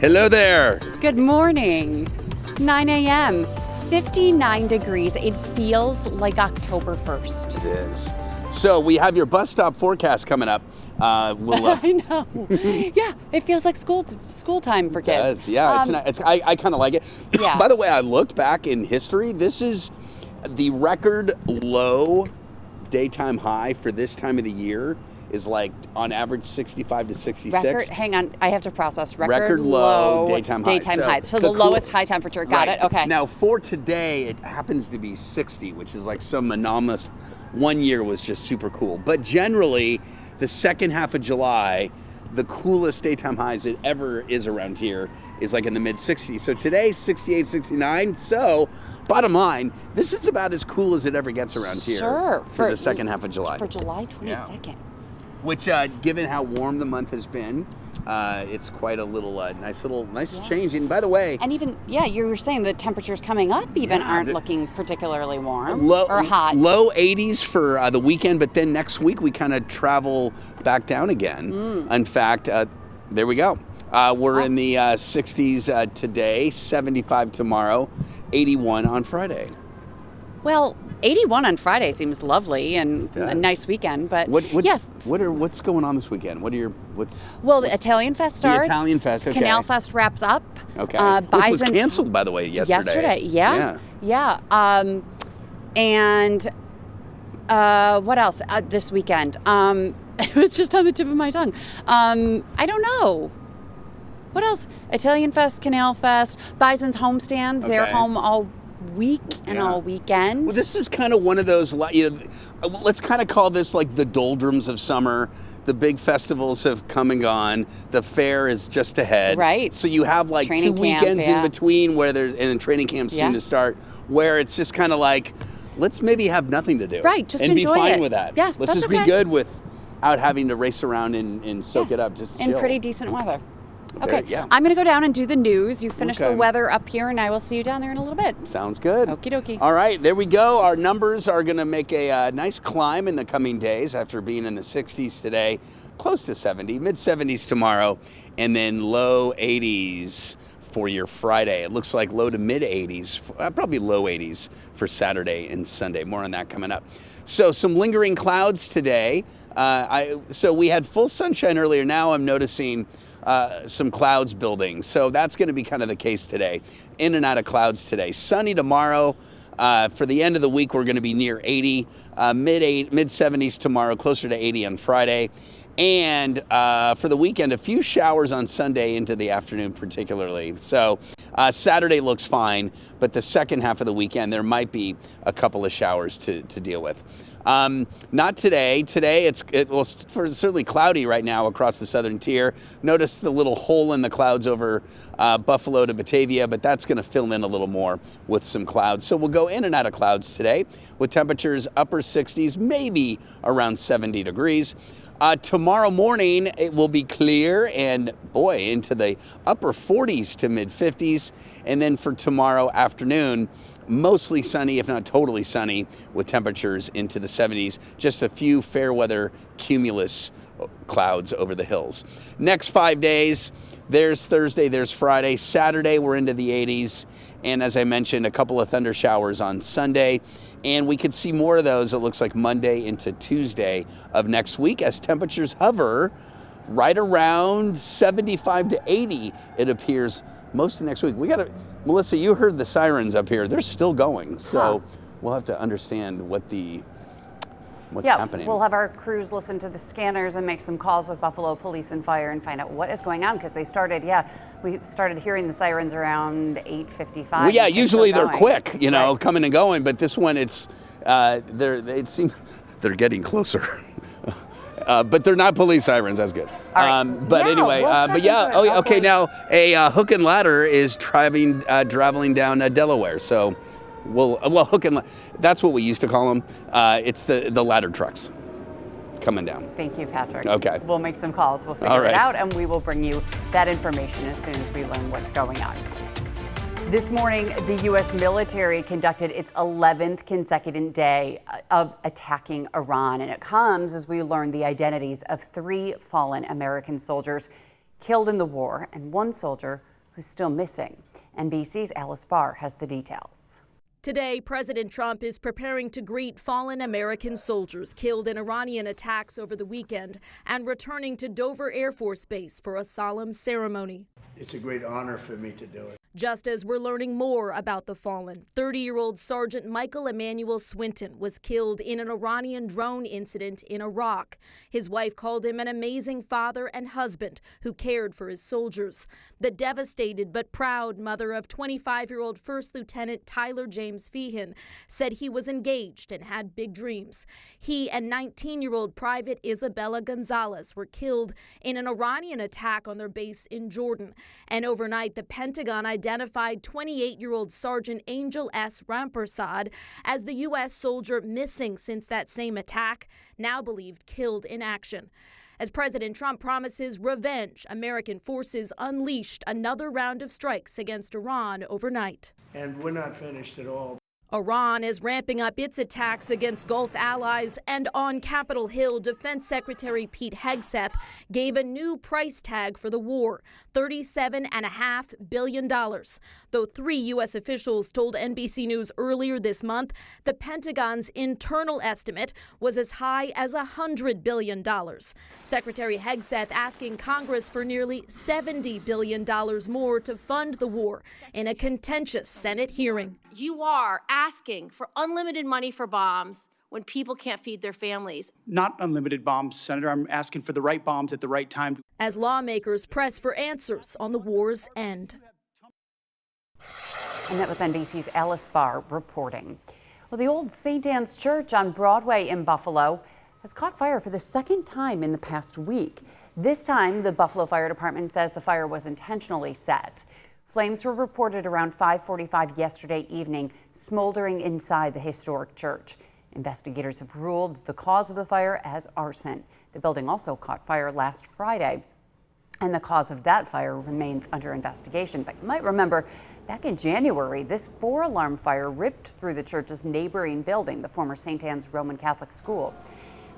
Hello there. Good morning. 9 a.m. 59 degrees. It feels like October 1st. It is. So we have your bus stop forecast coming up. I know. Yeah, it feels like school time for kids. It does. Yeah, I kind of like it. Yeah. By the way, I looked back in history. This is the record low daytime high for this time of the year is like on average 65 to 66. Hang on, I have to process. Record low daytime high. So the lowest high temperature. Got it. Okay. Now for today, it happens to be 60, which is like some anomalous. One year was just super cool. But generally, the second half of July, the coolest daytime highs it ever is around here is like in the mid 60s. So today, 68, 69. So bottom line, this is about as cool as it ever gets around here. Sure. For the second half of July. For July 22nd. Yeah. Which, given how warm the month has been, it's quite a little nice change. And by the way, and even you were saying the temperatures coming up aren't looking particularly warm or hot. Low 80s for the weekend, but then next week we kind of travel back down again. In fact, there we go. We're in the 60s today, 75 tomorrow, 81 on Friday. Well, 81 on Friday seems lovely and a nice weekend, but what's going on this weekend? The Italian Fest starts. The Italian Fest, okay. Canal Fest wraps up. Okay. Which was canceled, by the way, yesterday. Yeah. And what else this weekend? It was just on the tip of my tongue. I don't know. What else? Italian Fest, Canal Fest, Bison's Homestand. Okay. They're home all week and all weekend. Well, this is kind of one of those, let's kind of call this like the doldrums of summer. The big festivals have come and gone. The fair is just ahead. Right. So you have like training 2 weekends in between and training camp soon to start, where it's just kind of like, let's maybe have nothing to do. Right, just and enjoy be fine it. with that. Yeah, let's just be good without having to race around and soak it up. Just chill. In pretty decent weather. Okay, I'm going to go down and do the news. You finish the weather up here, and I will see you down there in a little bit. Sounds good. Okie dokie. All right, there we go. Our numbers are going to make a nice climb in the coming days after being in the 60s today, close to 70, mid-70s tomorrow, and then low 80s for your Friday. It looks like low to mid-80s, probably low 80s for Saturday and Sunday. More on that coming up. So some lingering clouds today. So we had full sunshine earlier. Now I'm noticing some clouds building. So that's going to be kind of the case today. In and out of clouds today. Sunny tomorrow. For the end of the week, we're going to be near 80, mid-70s tomorrow, closer to 80 on Friday. And for the weekend, a few showers on Sunday into the afternoon particularly. So Saturday looks fine, but the second half of the weekend, there might be a couple of showers to deal with. Not today. Today it's certainly cloudy right now across the southern tier. Notice the little hole in the clouds over Buffalo to Batavia, but that's going to fill in a little more with some clouds. So we'll go in and out of clouds today with temperatures upper 60s, maybe around 70 degrees. Tomorrow morning, it will be clear and, into the upper 40s to mid 50s. And then for tomorrow afternoon, mostly sunny, if not totally sunny, with temperatures into the 70s. Just a few fair weather cumulus clouds over the hills. Next 5 days, there's Thursday, there's Friday. Saturday, we're into the 80s. And as I mentioned, a couple of thunder showers on Sunday. And we could see more of those, it looks like Monday into Tuesday of next week as temperatures hover right around 75 to 80, it appears, most of next week. Melissa, you heard the sirens up here. They're still going. So we'll have to understand what's happening. We'll have our crews listen to the scanners and make some calls with Buffalo Police and Fire and find out what is going on, because they started, we started hearing the sirens around 8:55. Well, yeah, usually they're quick, coming and going, but this one it seems they're getting closer. But they're not police sirens. That's good. Right. Okay. Now a hook and ladder is traveling down Delaware. So, hook and that's what we used to call them. It's the ladder trucks coming down. Thank you, Patrick. Okay. We'll make some calls. We'll figure it out, and we will bring you that information as soon as we learn what's going on. This morning, the U.S. military conducted its 11th consecutive day of attacking Iran, and it comes as we learn the identities of 3 fallen American soldiers killed in the war and one soldier who's still missing. NBC's Alice Barr has the details. Today, President Trump is preparing to greet fallen American soldiers killed in Iranian attacks over the weekend and returning to Dover Air Force Base for a solemn ceremony. It's a great honor for me to do it. Just as we're learning more about the fallen, 30-year-old Sergeant Michael Emmanuel Swinton was killed in an Iranian drone incident in Iraq. His wife called him an amazing father and husband who cared for his soldiers. The devastated but proud mother of 25-year-old First Lieutenant Tyler James Feehan said he was engaged and had big dreams. He and 19-year-old Private Isabella Gonzalez were killed in an Iranian attack on their base in Jordan. And overnight, the Pentagon identified 28-year-old Sergeant Angel S. Rampersad as the U.S. soldier missing since that same attack, now believed killed in action. As President Trump promises revenge, American forces unleashed another round of strikes against Iran overnight. And we're not finished at all. Iran is ramping up its attacks against Gulf allies, and on Capitol Hill, Defense Secretary Pete Hegseth gave a new price tag for the war, $37.5 billion. Though 3 U.S. officials told NBC News earlier this month the Pentagon's internal estimate was as high as $100 billion. Secretary Hegseth asking Congress for nearly $70 billion more to fund the war in a contentious Senate hearing. You are asking for unlimited money for bombs when people can't feed their families. Not unlimited bombs, Senator. I'm asking for the right bombs at the right time. As lawmakers press for answers on the war's end. And that was NBC's Alice Barr reporting. Well, the old St. Anne's Church on Broadway in Buffalo has caught fire for the second time in the past week. This time, the Buffalo Fire Department says the fire was intentionally set. Flames were reported around 5:45 yesterday evening, smoldering inside the historic church. Investigators have ruled the cause of the fire as arson. The building also caught fire last Friday, and the cause of that fire remains under investigation. But you might remember back in January, this 4-alarm fire ripped through the church's neighboring building, the former St. Anne's Roman Catholic School.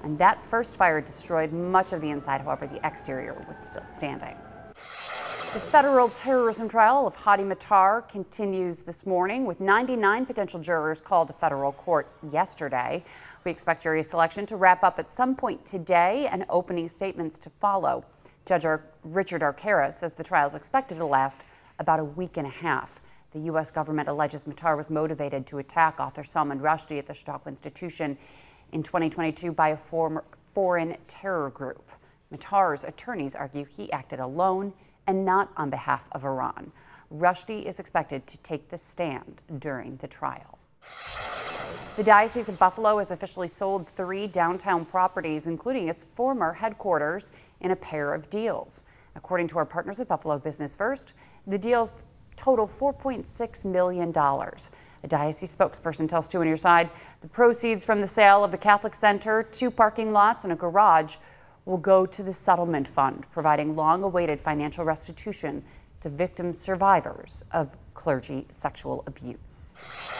And that first fire destroyed much of the inside. However, the exterior was still standing. The federal terrorism trial of Hadi Matar continues this morning with 99 potential jurors called to federal court yesterday. We expect jury selection to wrap up at some point today and opening statements to follow. Judge Richard Arcara says the trial is expected to last about a week and a half. The U.S. government alleges Matar was motivated to attack author Salman Rushdie at the Chautauqua Institution in 2022 by a foreign terror group. Matar's attorneys argue he acted alone and not on behalf of Iran. Rushdie is expected to take the stand during the trial. The Diocese of Buffalo has officially sold 3 downtown properties, including its former headquarters, in a pair of deals. According to our partners at Buffalo Business First, the deals total $4.6 million. A diocese spokesperson tells 2 on Your Side the proceeds from the sale of the Catholic Center, 2 parking lots, and a garage will go to the settlement fund, providing long-awaited financial restitution to victim survivors of clergy sexual abuse.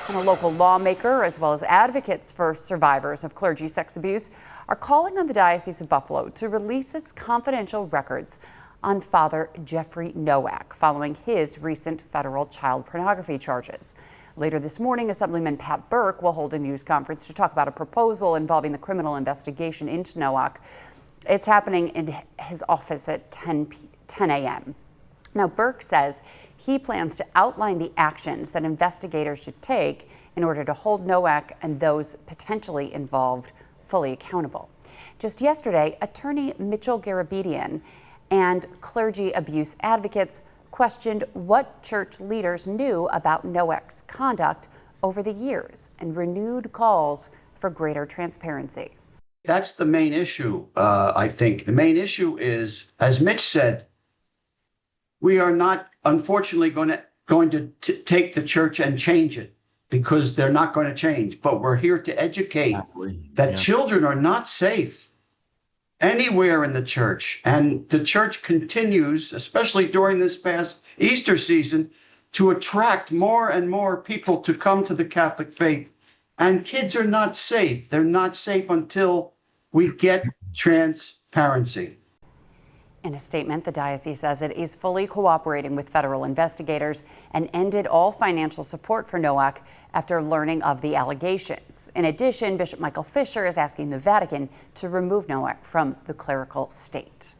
And a local lawmaker, as well as advocates for survivors of clergy sex abuse, are calling on the Diocese of Buffalo to release its confidential records on Father Jeffrey Nowak following his recent federal child pornography charges. Later this morning, Assemblyman Pat Burke will hold a news conference to talk about a proposal involving the criminal investigation into Nowak. It's happening in his office at 10 a.m. Now, Burke says he plans to outline the actions that investigators should take in order to hold Nowak and those potentially involved fully accountable. Just yesterday, attorney Mitchell Garabedian and clergy abuse advocates questioned what church leaders knew about Nowak's conduct over the years and renewed calls for greater transparency. That's the main issue, I think. The main issue is, as Mitch said, we are not, unfortunately, going to take the church and change it because they're not going to change. But we're here to educate that children are not safe anywhere in the church. And the church continues, especially during this past Easter season, to attract more and more people to come to the Catholic faith. And kids are not safe. They're not safe until we get transparency. In a statement, the diocese says it is fully cooperating with federal investigators and ended all financial support for Nowak after learning of the allegations. In addition, Bishop Michael Fisher is asking the Vatican to remove Nowak from the clerical state.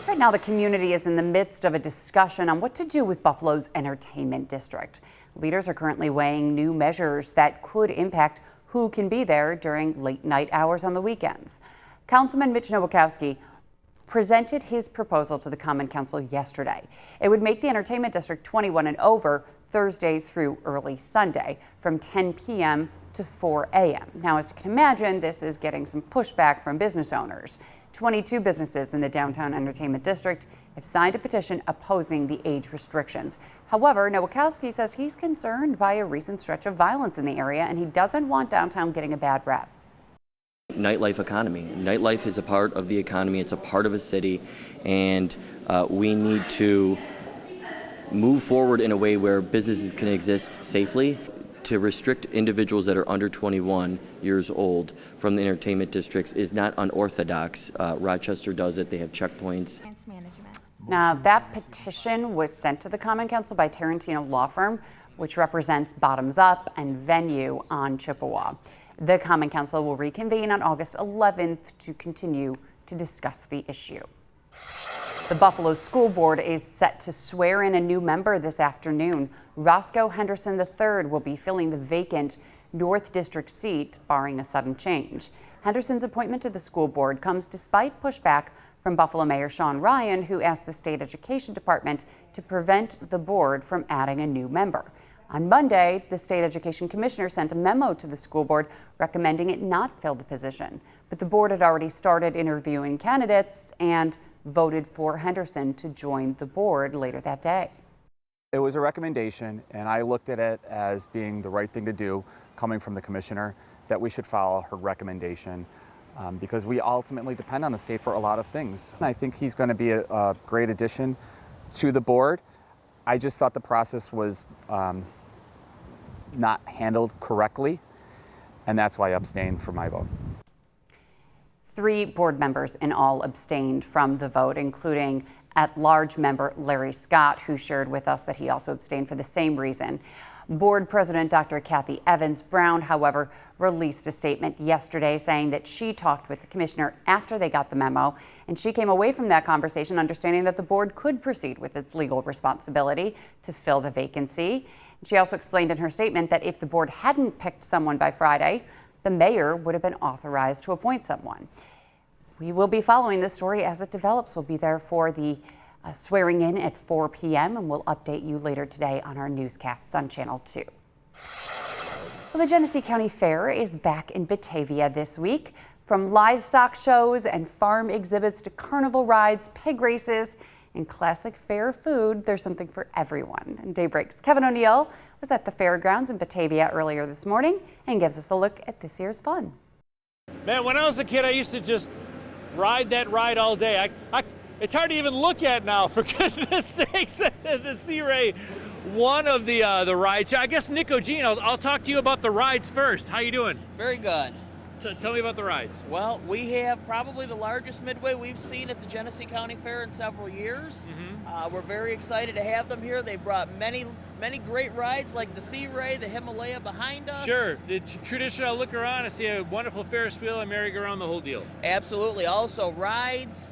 Right now, the community is in the midst of a discussion on what to do with Buffalo's entertainment district. Leaders are currently weighing new measures that could impact who can be there during late night hours on the weekends. Councilman Mitch Nowakowski presented his proposal to the Common Council yesterday. It would make the entertainment district 21 and over Thursday through early Sunday from 10 p.m. to 4 a.m. Now, as you can imagine, this is getting some pushback from business owners. 22 businesses in the downtown entertainment district have signed a petition opposing the age restrictions. However, Nowakowski says he's concerned by a recent stretch of violence in the area, and he doesn't want downtown getting a bad rep. Nightlife economy. Nightlife is a part of the economy. It's a part of a city, and we need to move forward in a way where businesses can exist safely. To restrict individuals that are under 21 years old from the entertainment districts is not unorthodox. Rochester does it. They have checkpoints. Now, that petition was sent to the Common Council by Tarantino Law Firm, which represents Bottoms Up and Venue on Chippewa. The Common Council will reconvene on August 11th to continue to discuss the issue. The Buffalo School Board is set to swear in a new member this afternoon. Roscoe Henderson III will be filling the vacant North District seat, barring a sudden change. Henderson's appointment to the school board comes despite pushback from Buffalo Mayor Sean Ryan, who asked the state education department to prevent the board from adding a new member. On Monday, the state education commissioner sent a memo to the school board recommending it not fill the position. But the board had already started interviewing candidates and voted for Henderson to join the board later that day. It was a recommendation, and I looked at it as being the right thing to do, coming from the commissioner, that we should follow her recommendation because we ultimately depend on the state for a lot of things. And I think he's going to be a great addition to the board. I just thought the process was not handled correctly, and that's why I abstained for my vote. 3 board members in all abstained from the vote, including at-large member Larry Scott, who shared with us that he also abstained for the same reason. Board President Dr. Kathy Evans Brown, however, released a statement yesterday saying that she talked with the commissioner after they got the memo, and she came away from that conversation understanding that the board could proceed with its legal responsibility to fill the vacancy. She also explained in her statement that if the board hadn't picked someone by Friday, the mayor would have been authorized to appoint someone. We will be following this story as it develops. We'll be there for the swearing in at 4 p.m. and we'll update you later today on our newscasts on Channel 2. Well, the Genesee County Fair is back in Batavia this week. From livestock shows and farm exhibits to carnival rides, pig races, and classic fair food, there's something for everyone. And Daybreak's Kevin O'Neill was at the fairgrounds in Batavia earlier this morning and gives us a look at this year's fun. Man, when I was a kid, I used to just ride that ride all day. It's hard to even look at now, for goodness sakes. The Sea Ray, one of the rides. I guess Nick O'Gene, I'll talk to you about the rides first. How you doing? Very good. So tell me about the rides. Well, we have probably the largest midway we've seen at the Genesee County Fair in several years. We're very excited to have them here. They brought many great rides like the Sea Ray, the Himalaya behind us. Sure. The traditional look around, I see a wonderful Ferris wheel and merry-go-round, the whole deal. Absolutely. Also rides,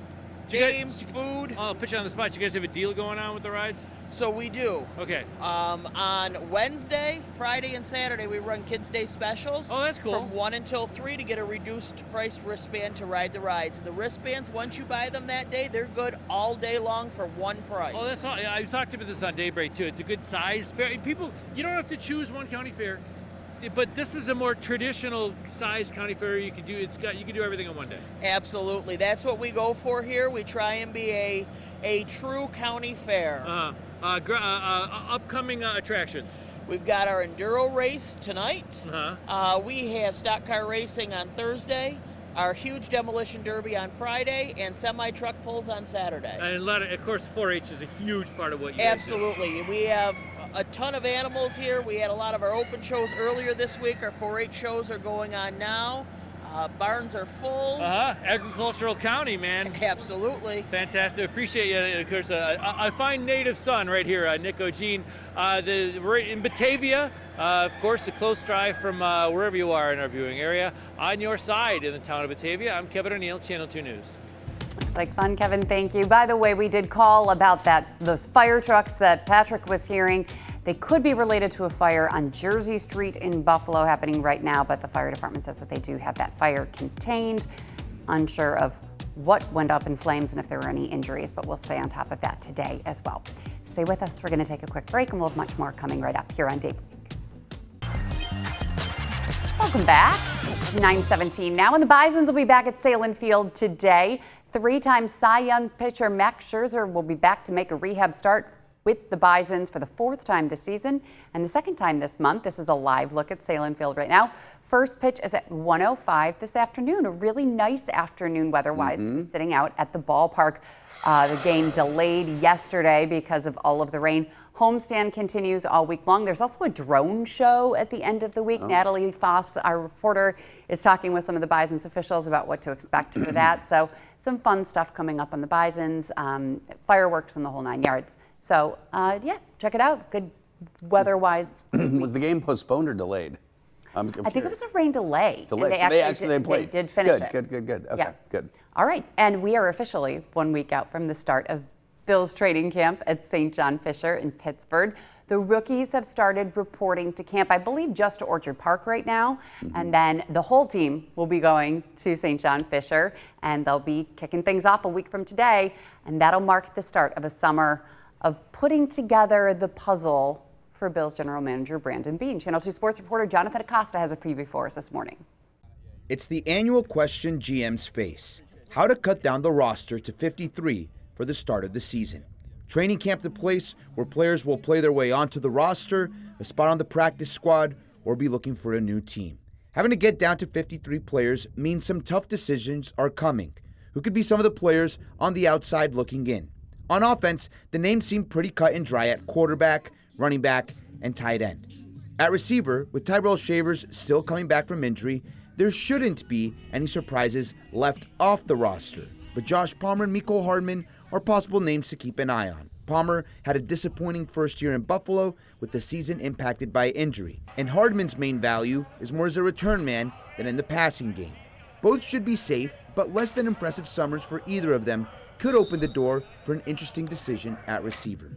games, food. I'll put you on the spot. You guys have a deal going on with the rides? So we do. Okay. On Wednesday, Friday, and Saturday, we run Kids Day specials. Oh, that's cool. From 1 until 3 to get a reduced price wristband to ride the rides. And the wristbands, once you buy them that day, they're good all day long for one price. Oh, that's all. I talked about this on Daybreak too. It's a good sized fair. People, you don't have to choose one county fair, but this is a more traditional size county fair. You can do you can do everything in one day. Absolutely, that's what we go for here. We try and be a true county fair. Upcoming attractions. We've got our enduro race tonight. We have stock car racing on Thursday, our huge demolition derby on Friday, and semi-truck pulls on Saturday. And of course, 4-H is a huge part of what you Absolutely. We have a ton of animals here. We had a lot of our open shows earlier this week. Our 4-H shows are going on now. Barns are full. Agricultural county, man. Absolutely. Fantastic. Appreciate you. Of course, a fine native son right here, Nick O'Gene. We're in Batavia. Of course, a close drive from wherever you are in our viewing area. On your side in the town of Batavia, I'm Kevin O'Neill, Channel 2 News. Looks like fun, Kevin. Thank you. By the way, we did call about those fire trucks that Patrick was hearing. They could be related to a fire on Jersey Street in Buffalo happening right now, but the fire department says that they do have that fire contained. Unsure of what went up in flames and if there were any injuries, but we'll stay on top of that today as well. Stay with us. We're going to take a quick break and we'll have much more coming right up here on Daybreak. Welcome back. 9:17 now, and the Bisons will be back at Salem Field today. Three-time Cy Young pitcher Max Scherzer will be back to make a rehab start with the Bisons for the fourth time this season and the second time this month. This is a live look at Salem Field right now. First pitch is at 1:05 this afternoon. A really nice afternoon weather-wise to be sitting out at the ballpark. The game delayed yesterday because of all of the rain. Homestand continues all week long. There's also a drone show at the end of the week. Natalie Foss, our reporter, is talking with some of the Bisons officials about what to expect for that. So some fun stuff coming up on the Bisons, fireworks and the whole 9 yards. So yeah, check it out. Good weather-wise. Was the game postponed or delayed? I think it was a rain delay. Delay. They So they played. They did finish it. Good. Okay, Yeah. good. All right, and we are officially 1 week out from the start of Bills training camp at St. John Fisher in Pittsburgh. The rookies have started reporting to camp, I believe, just to Orchard Park right now. And then the whole team will be going to St. John Fisher, and they'll be kicking things off a week from today. And that'll mark the start of a summer of putting together the puzzle for Bills general manager Brandon Beane. Channel 2 sports reporter Jonathan Acosta has a preview for us this morning. It's the annual question GMs face: how to cut down the roster to 53 for the start of the season. Training camp, the place where players will play their way onto the roster, a spot on the practice squad, or be looking for a new team. Having to get down to 53 players means some tough decisions are coming. Who could be some of the players on the outside looking in? On offense, the names seem pretty cut and dry at quarterback, running back, and tight end. At receiver, with Tyrell Shavers still coming back from injury, there shouldn't be any surprises left off the roster. But Josh Palmer and Mecole Hardman are possible names to keep an eye on. Palmer had a disappointing first year in Buffalo with the season impacted by injury, and Hardman's main value is more as a return man than in the passing game. Both should be safe, but less than impressive summers for either of them could open the door for an interesting decision at receiver.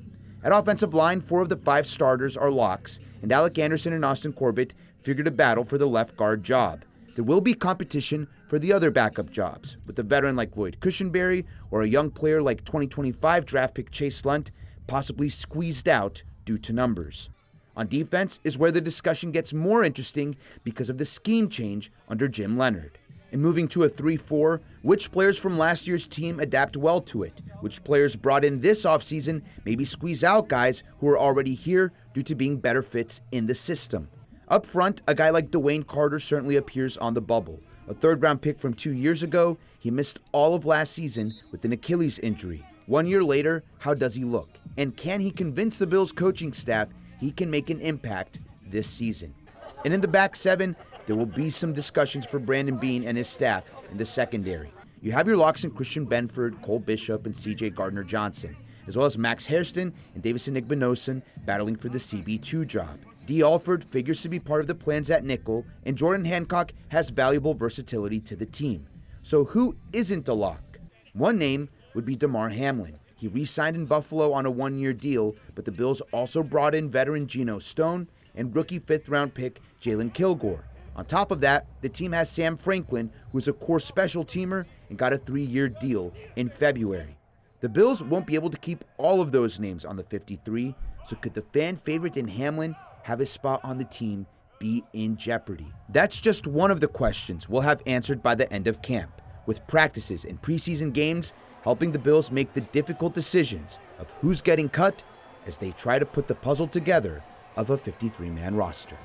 At offensive line, 4 of the 5 starters are locks, and Alec Anderson and Austin Corbett figured a battle for the left guard job. There will be competition for the other backup jobs, with a veteran like Lloyd Cushenberry or a young player like 2025 draft pick Chase Lunt possibly squeezed out due to numbers. On defense is where the discussion gets more interesting because of the scheme change under Jim Leonhard. In moving to a 3-4, which players from last year's team adapt well to it? Which players brought in this offseason maybe squeeze out guys who are already here due to being better fits in the system? Up front, a guy like Dwayne Carter certainly appears on the bubble. A third-round pick from 2 years ago, he missed all of last season with an Achilles injury. 1 year later, how does he look? And can he convince the Bills coaching staff he can make an impact this season? And in the back 7, there will be some discussions for Brandon Beane and his staff in the secondary. You have your locks in Christian Benford, Cole Bishop, and C.J. Gardner-Johnson, as well as Max Hairston and Davison Igbinosun battling for the CB2 job. Dee Alford figures to be part of the plans at nickel, and Jordan Hancock has valuable versatility to the team. So who isn't a lock? One name would be Damar Hamlin. He re-signed in Buffalo on a 1-year deal, but the Bills also brought in veteran Geno Stone and rookie 5th-round pick Jalen Kilgore. On top of that, the team has Sam Franklin, who's a core special teamer and got a 3-year deal in February. The Bills won't be able to keep all of those names on the 53, so could the fan favorite in Hamlin have his spot on the team be in jeopardy? That's just one of the questions we'll have answered by the end of camp, with practices and preseason games helping the Bills make the difficult decisions of who's getting cut as they try to put the puzzle together of a 53-man roster.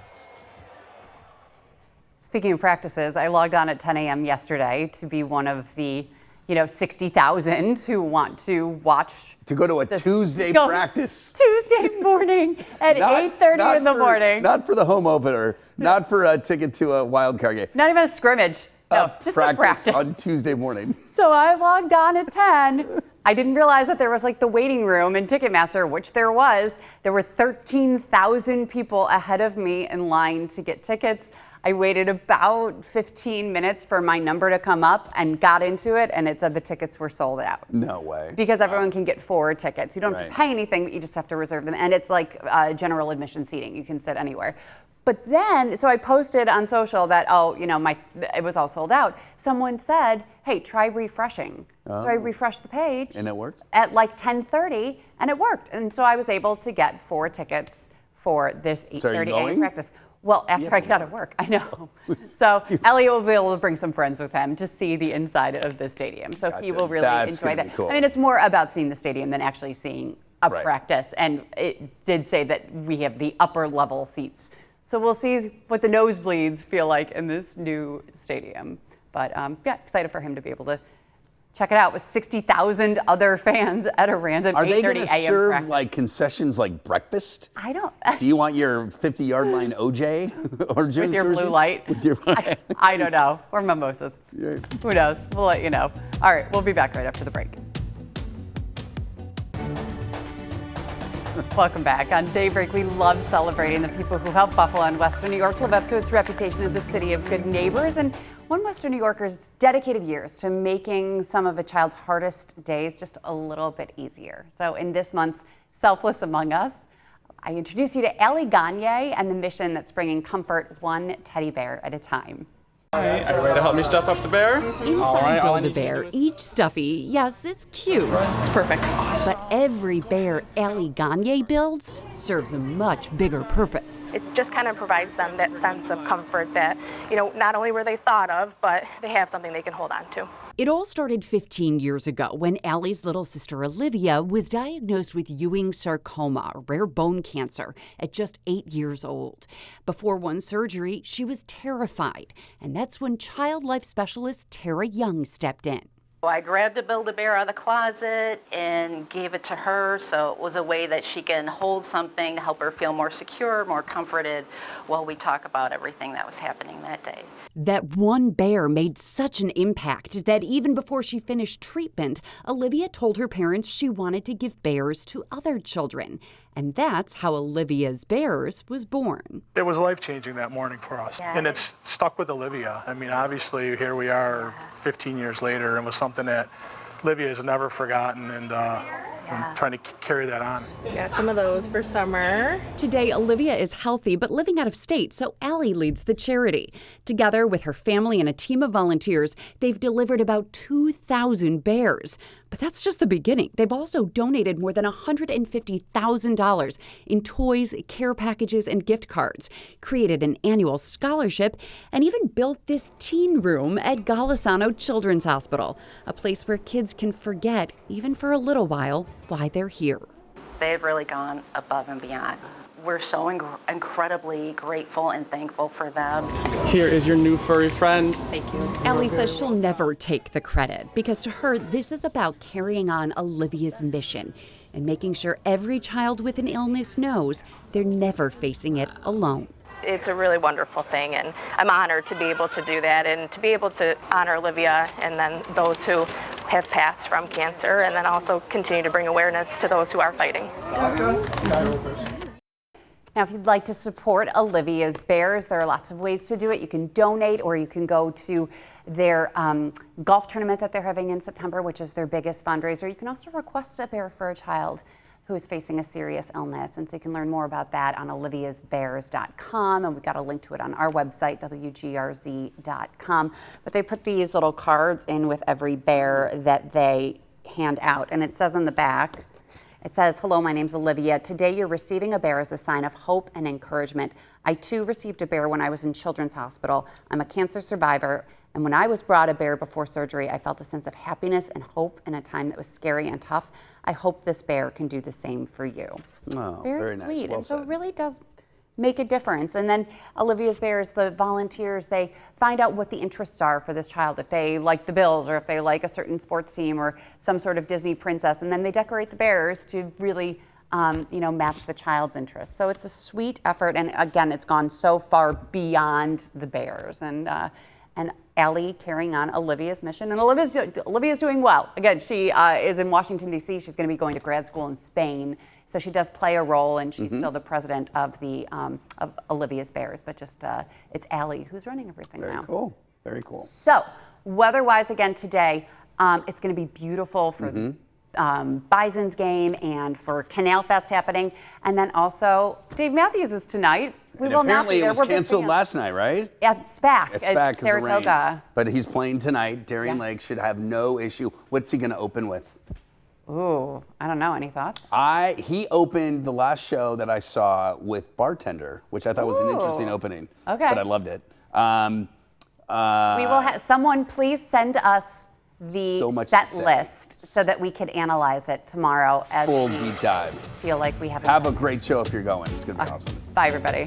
Speaking of practices, I logged on at 10 a.m. yesterday to be one of the 60,000 who want to watch. To go to a Tuesday practice. Tuesday morning at 8:30 in the morning. Not for the home opener, not for a ticket to a wild card game. Not even a scrimmage. just a practice on Tuesday morning. So I logged on at 10. I didn't realize that there was like the waiting room in Ticketmaster, which there was. There were 13,000 people ahead of me in line to get tickets. I waited about 15 minutes for my number to come up and got into it, and it said the tickets were sold out. No way. Because everyone can get 4 tickets. You don't have to pay anything, but you just have to reserve them. And it's like general admission seating. You can sit anywhere. But then, so I posted on social that, it was all sold out. Someone said, hey, try refreshing. So I refreshed the page. And it worked? At like 10:30, and it worked. And so I was able to get 4 tickets for this 8:30 a.m. practice. Well, after I get out of work, I know. So Elliot will be able to bring some friends with him to see the inside of the stadium. So he will really enjoy that. Cool. I mean, it's more about seeing the stadium than actually seeing a practice. And it did say that we have the upper level seats. So we'll see what the nosebleeds feel like in this new stadium. But yeah, excited for him to be able to check it out with 60,000 other fans at a random 8:30 a.m. Are they going to serve practice. like concessions like breakfast? I don't. Do you want your 50-yard line OJ or With your blue light? With your I don't know. Or mimosas. Yeah. Who knows? We'll let you know. All right, we'll be back right after the break. Welcome back. On Daybreak, we love celebrating the people who help Buffalo and Western New York live up to its reputation as the city of good neighbors. And one Western New Yorker's dedicated years to making some of a child's hardest days just a little bit easier. So in this month's Selfless Among Us, I introduce you to Ali Gagne and the mission that's bringing comfort one teddy bear at a time. Are you ready to help me stuff up the bear? Inside Build-A-Bear, each stuffy, yes, is cute. It's perfect. But every bear Ali Gagne builds serves a much bigger purpose. It just kind of provides them that sense of comfort that, not only were they thought of, but they have something they can hold on to. It all started 15 years ago when Allie's little sister Olivia was diagnosed with Ewing sarcoma, a rare bone cancer, at just 8 years old. Before one surgery, she was terrified, and that's when child life specialist Tara Young stepped in. I grabbed a Build-A-Bear out of the closet and gave it to her, so it was a way that she can hold something to help her feel more secure, more comforted while we talk about everything that was happening that day. That one bear made such an impact that even before she finished treatment, Olivia told her parents she wanted to give bears to other children. And that's how Olivia's Bears was born. It was life-changing that morning for us, and it's stuck with Olivia. I mean, obviously, here we are 15 years later, and it was something that Olivia has never forgotten, and I'm trying to carry that on. Got some of those for summer. Today, Olivia is healthy but living out of state, so Allie leads the charity. Together with her family and a team of volunteers, they've delivered about 2,000 bears. But that's just the beginning. They've also donated more than $150,000 in toys, care packages, and gift cards, created an annual scholarship, and even built this teen room at Golisano Children's Hospital, a place where kids can forget, even for a little while, why they're here. They've really gone above and beyond. We're so incredibly grateful and thankful for them. Here is your new furry friend. Thank you. Allie says she'll never take the credit because to her, this is about carrying on Olivia's mission and making sure every child with an illness knows they're never facing it alone. It's a really wonderful thing, and I'm honored to be able to do that and to be able to honor Olivia and then those who have passed from cancer, and then also continue to bring awareness to those who are fighting. Now, if you'd like to support Olivia's Bears, there are lots of ways to do it. You can donate, or you can go to their golf tournament that they're having in September, which is their biggest fundraiser. You can also request a bear for a child who is facing a serious illness. And so you can learn more about that on oliviasbears.com. And we've got a link to it on our website, WGRZ.com. But they put these little cards in with every bear that they hand out. And it says on the back, it says, hello, my name's Olivia. Today you're receiving a bear as a sign of hope and encouragement. I too received a bear when I was in Children's Hospital. I'm a cancer survivor, and when I was brought a bear before surgery, I felt a sense of happiness and hope in a time that was scary and tough. I hope this bear can do the same for you. Oh, very nice. Sweet. Well and so said. it really does make a difference. And then Olivia's Bears, the volunteers, they find out what the interests are for this child, if they like the Bills or if they like a certain sports team or some sort of Disney princess, and then they decorate the bears to really match the child's interests. So it's a sweet effort, and again, it's gone so far beyond the bears. And Allie carrying on Olivia's mission, and Olivia's doing well. Again, she is in Washington, D.C. She's going to be going to grad school in Spain, so she does play a role, and she's still the president of the of Olivia's Bears. But just it's Allie who's running everything now. Very cool. Very cool. So weather-wise, again today, it's going to be beautiful for the Bison's game and for Canal Fest happening, and then also Dave Matthews is tonight. We will not be Apparently there. it was canceled last night, right? Yeah, it's back. It's back because of rain. Saratoga. But he's playing tonight. Darien Lake should have no issue. What's he going to open with? Ooh, I don't know. Any thoughts? He opened the last show that I saw with Bartender, which I thought was an interesting opening. Okay. But I loved it. We will have someone please send us the So much set to say. list so that we can analyze it tomorrow as Full we deep dive. feel like we have Have a great show if you're going. It's going to be awesome. Bye, everybody.